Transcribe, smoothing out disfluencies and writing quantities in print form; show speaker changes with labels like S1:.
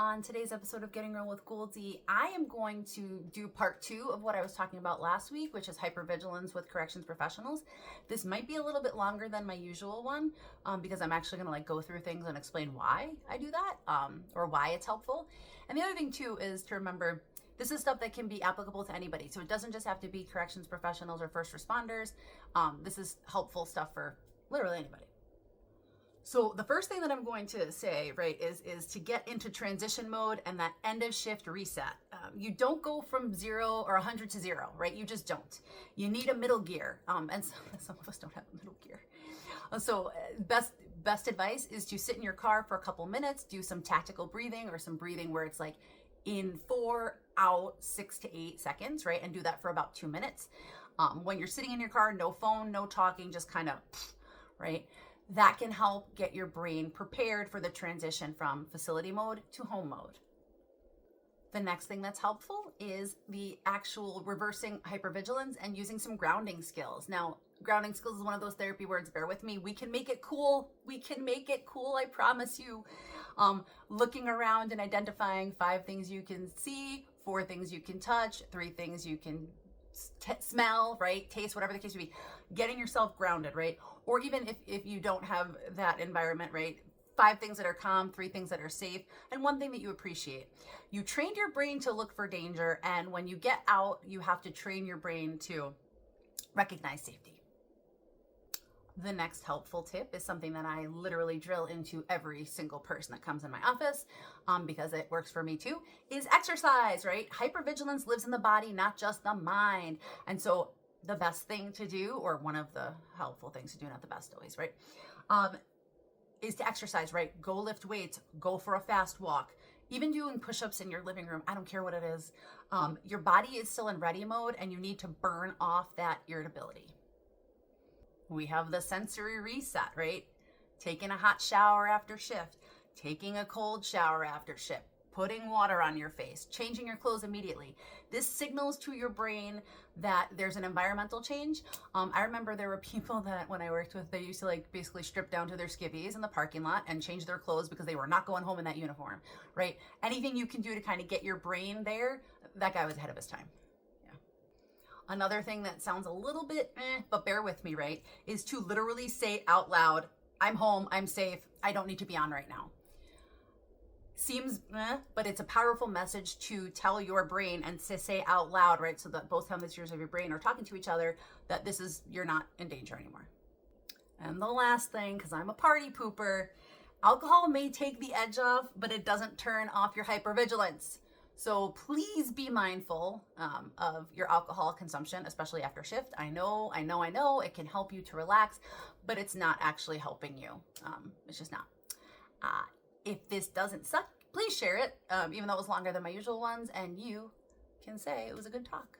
S1: On today's episode of Getting Real with Goldie, I am going to do part 2 of what I was talking about last week, which is hypervigilance with corrections professionals. This might be a little bit longer than my usual one because I'm actually going to go through things and explain why I do that or why it's helpful. And the other thing too is to remember this is stuff that can be applicable to anybody. So it doesn't just have to be corrections professionals or first responders. This is helpful stuff for literally anybody. So the first thing that I'm going to say, right, is to get into transition mode and that end of shift reset. You don't go from 0 or 100 to 0, right? You just don't. You need a middle gear, and some of us don't have a middle gear. So best advice is to sit in your car for a couple minutes, do some tactical breathing or some breathing where it's like in 4, out 6 to 8 seconds, right? And do that for about 2 minutes. When you're sitting in your car, no phone, no talking, just kind of, right? That can help get your brain prepared for the transition from facility mode to home mode. The next thing that's helpful is the actual reversing hypervigilance and using some grounding skills. Now, grounding skills is one of those therapy words, bear with me. We can make it cool. We can make it cool, I promise you. Looking around and identifying 5 things you can see, 4 things you can touch, 3 things you can smell, right? Taste, whatever the case may be. Getting yourself grounded, right? Or even if you don't have that environment, right? 5 things that are calm, 3 things that are safe, and 1 thing that you appreciate. You trained your brain to look for danger, and when you get out, you have to train your brain to recognize safety. The next helpful tip is something that I literally drill into every single person that comes in my office because it works for me too, is exercise, right? Hypervigilance lives in the body, not just the mind. And so the best thing to do, or one of the helpful things to do, not the best always, right, is to exercise, right? Go lift weights, go for a fast walk, even doing push-ups in your living room. I don't care what it is. Your body is still in ready mode and you need to burn off that irritability. We have the sensory reset, right? Taking a hot shower after shift, taking a cold shower after shift, putting water on your face, changing your clothes immediately. This signals to your brain that there's an environmental change. I remember there were people that when I worked with, they used to basically strip down to their skivvies in the parking lot and change their clothes because they were not going home in that uniform, right? Anything you can do to kind of get your brain there, that guy was ahead of his time. Another thing that sounds a little bit but bear with me, right, is to literally say out loud, I'm home, I'm safe, I don't need to be on right now. Seems but it's a powerful message to tell your brain and to say out loud, right, so that both hemispheres of your brain are talking to each other that you're not in danger anymore. And the last thing, because I'm a party pooper, alcohol may take the edge off, but it doesn't turn off your hypervigilance. So please be mindful of your alcohol consumption, especially after shift. I know, it can help you to relax, but it's not actually helping you. It's just not. If this doesn't suck, please share it, even though it was longer than my usual ones, and you can say it was a good talk.